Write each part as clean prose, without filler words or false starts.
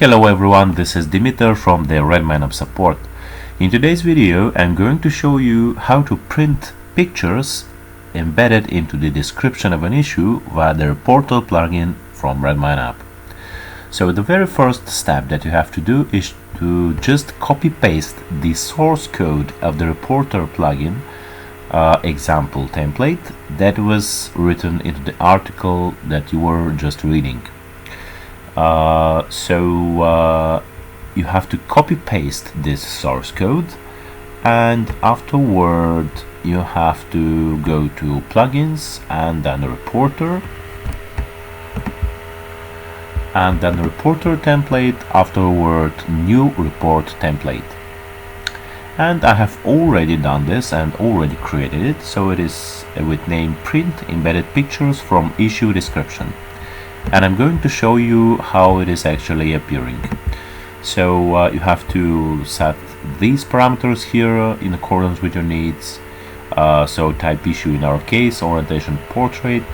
Hello everyone, this is Dimitar from the RedmineUP support. In today's video I'm going to show you how to print pictures embedded into the description of an issue via the Reporter plugin from RedmineUP. So the very first step that you have to do is to just copy paste the source code of the Reporter plugin example template that was written into the article that you were just reading. You have to copy paste this source code, and afterward you have to go to plugins and then Reporter, and then Reporter template, afterward new report template. And I have already done this and already created it, so it is with name print embedded pictures from issue description. And I'm going to show you how it is actually appearing. So you have to set these parameters here in accordance with your needs. So type issue in our case, orientation portrait,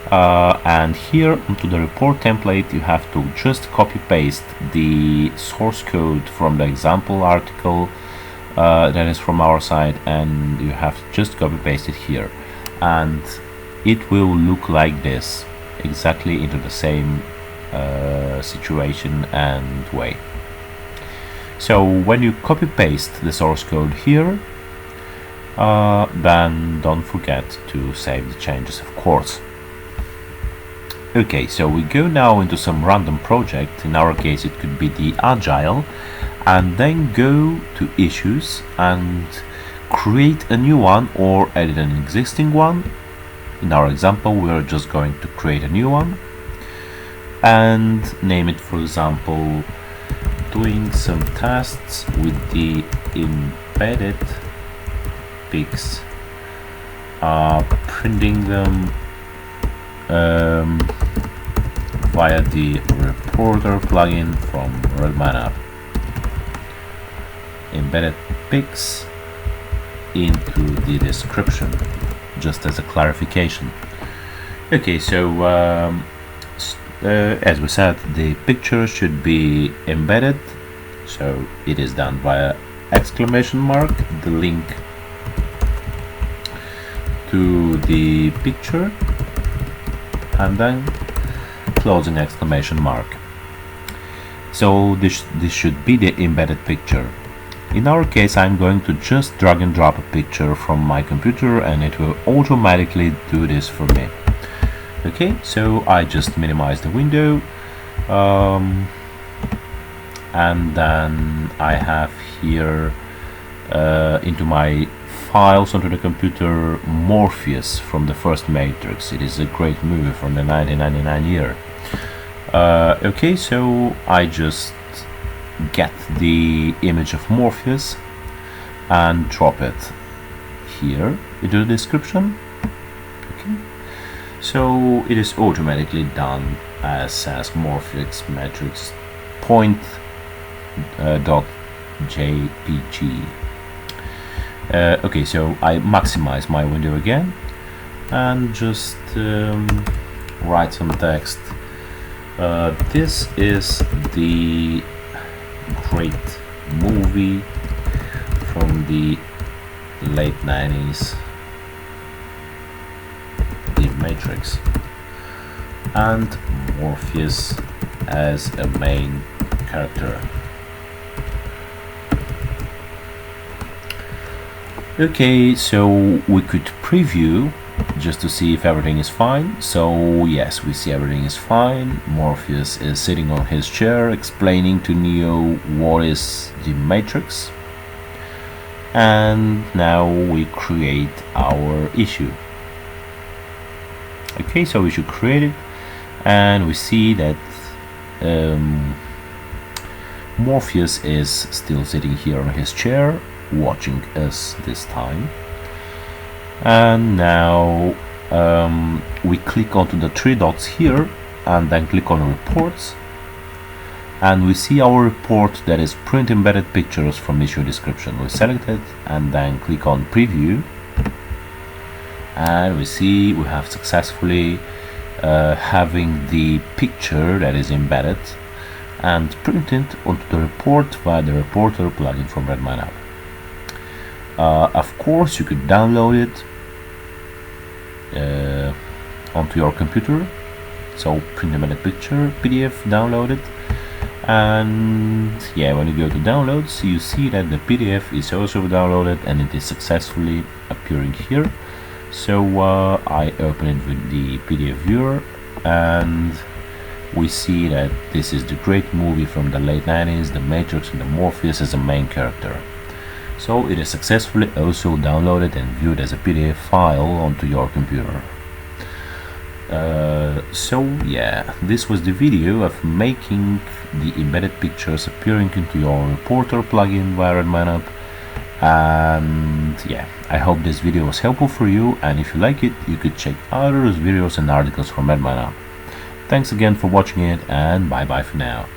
and here onto the report template you have to just copy paste the source code from the example article that is from our side, and you have to just copy paste it here, and it will look like this, exactly into the same situation and way. So when you copy paste the source code here, then don't forget to save the changes, of course. Okay, so we go now into some random project. In our case it could be the Agile, and then go to issues and create a new one or edit an existing one. In our example we are just going to create a new one and name it, for example, doing some tests with the embedded pics, printing them via the Reporter plugin from RedmineUP. Embedded pics into the description, just as a clarification. Okay, so as we said, the picture should be embedded, so it is done via exclamation mark, the link to the picture, and then closing exclamation mark. So this should be the embedded picture. In our case I'm going to just drag and drop a picture from my computer and it will automatically do this for me. Okay, so I just minimize the window, and then I have here into my files onto the computer Morpheus from the first Matrix. It is a great movie from the 1999 year. Okay, so I just get the image of Morpheus and drop it here into the description. Okay, so it is automatically done as Morpheus matrix point .jpg. Okay, so I maximize my window again and just write some text. This is the great movie from the late 90s, The Matrix, and Morpheus as a main character. Okay, so we could preview just to see if everything is fine. So yes, we see everything is fine. Morpheus is sitting on his chair explaining to Neo what is the Matrix, and now we create our issue. Okay, so we should create it, and we see that Morpheus is still sitting here on his chair watching us this time. And now we click onto the three dots here and then click on reports, and we see our report that is print embedded pictures from issue description. We select it and then click on preview, and we see we have successfully having the picture that is embedded, and print it onto the report via the reporter plugin from RedmineUP. Of course, you could download it onto your computer, so print embedded picture PDF, download it, and yeah, when you go to downloads, you see that the PDF is also downloaded and it is successfully appearing here. So I open it with the PDF viewer, and we see that this is the great movie from the late 90s, The Matrix, and the Morpheus as the main character. So it is successfully also downloaded and viewed as a PDF file onto your computer. So yeah, this was the video of making the embedded pictures appearing into your reporter plugin via RedmineUP. And yeah, I hope this video was helpful for you, and if you like it, you could check other videos and articles from RedmineUP. Thanks again for watching it, and bye bye for now.